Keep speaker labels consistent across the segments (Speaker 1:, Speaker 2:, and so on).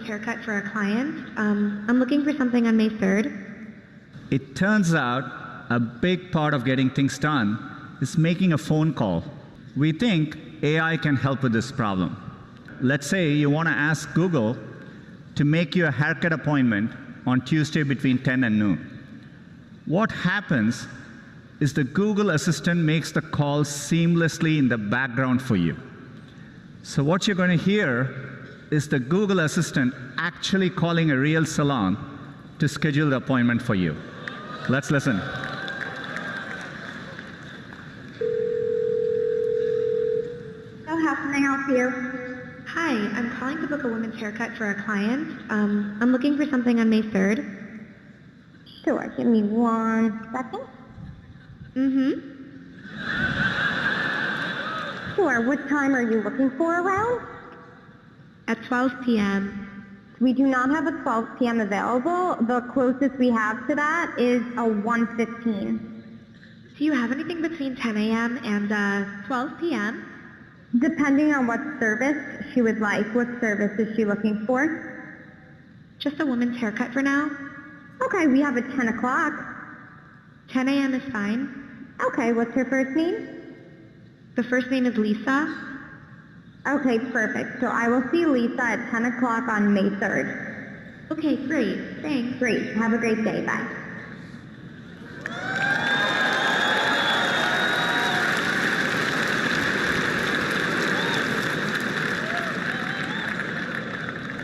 Speaker 1: haircut for a client. I'm looking for something on May 3rd.
Speaker 2: It turns out a big part of getting things done is making a phone call. We think AI can help with this problem. Let's say you want to ask Google to make you a haircut appointment on Tuesday between 10 and noon. What happens is the Google Assistant makes the call seamlessly in the background for you. So what you're going to hear is the Google Assistant actually calling a real salon to schedule the appointment for you. Let's listen.
Speaker 3: So how can I help you?
Speaker 1: Hi, I'm calling to book a woman's haircut for a client. I'm looking for something on May 3rd.
Speaker 3: Sure, give me 1 second. Sure, what time are you looking for around?
Speaker 1: At 12 p.m.
Speaker 3: We do not have a 12 p.m. available. The closest we have to that is a 1:15.
Speaker 1: Do you have anything between 10 a.m. and 12 p.m.?
Speaker 3: Depending on what service she would like. What service is she looking for?
Speaker 1: Just a woman's haircut for now.
Speaker 3: Okay, we have a 10 o'clock.
Speaker 1: 10 a.m. is fine.
Speaker 3: Okay, what's her first name?
Speaker 1: The first name is Lisa.
Speaker 3: Okay, perfect. So I will see Lisa at 10 o'clock on May 3rd.
Speaker 1: Okay, great. Thanks.
Speaker 3: Great. Have a great day. Bye.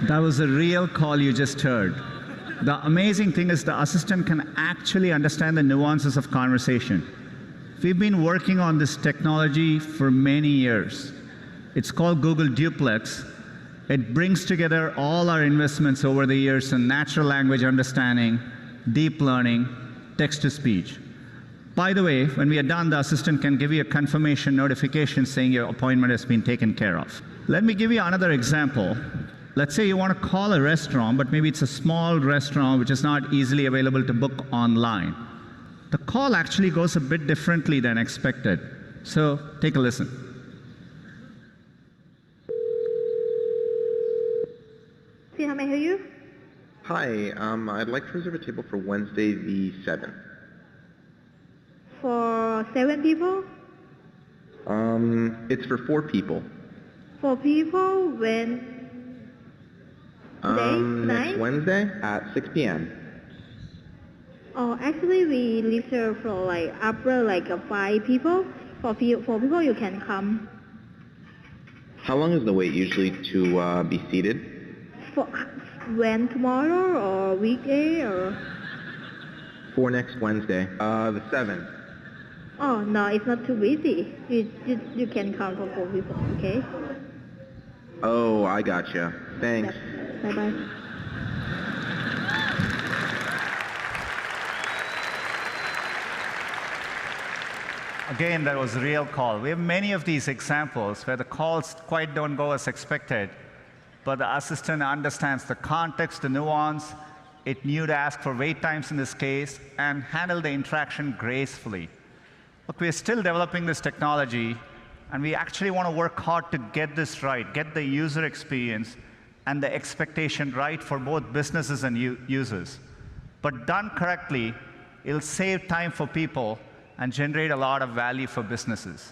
Speaker 2: That was a real call you just heard. The amazing thing is the assistant can actually understand the nuances of conversation. We've been working on this technology for many years. It's called Google Duplex. It brings together all our investments over the years in natural language understanding, deep learning, text-to-speech. By the way, when we are done, the assistant can give you a confirmation notification saying your appointment has been taken care of. Let me give you another example. Let's say you want to call a restaurant, but maybe it's a small restaurant which is not easily available to book online. The call actually goes a bit differently than expected. So take a listen.
Speaker 3: See how may I help you?
Speaker 4: Hi, I'd like to reserve a table for Wednesday the 7th.
Speaker 3: For 7 people?
Speaker 4: It's for 4 people.
Speaker 3: 4 people? When? Today?
Speaker 4: Next Wednesday at 6 p.m.
Speaker 3: Oh, actually we reserve for like after like 5 people. For 4 people you can come.
Speaker 4: How long is the wait usually to be seated?
Speaker 3: For when, tomorrow or weekday or?
Speaker 4: For next Wednesday, the 7th.
Speaker 3: Oh no, it's not too busy. You can come for 4 people, okay?
Speaker 4: Oh, I gotcha. Thanks.
Speaker 3: Yep. Bye bye.
Speaker 2: Again, that was a real call. We have many of these examples where the calls quite don't go as expected, but the assistant understands the context, the nuance. It knew to ask for wait times in this case and handle the interaction gracefully. Look, we're still developing this technology, and we actually want to work hard to get this right, get the user experience and the expectation right for both businesses and users. But done correctly, it'll save time for people and generate a lot of value for businesses.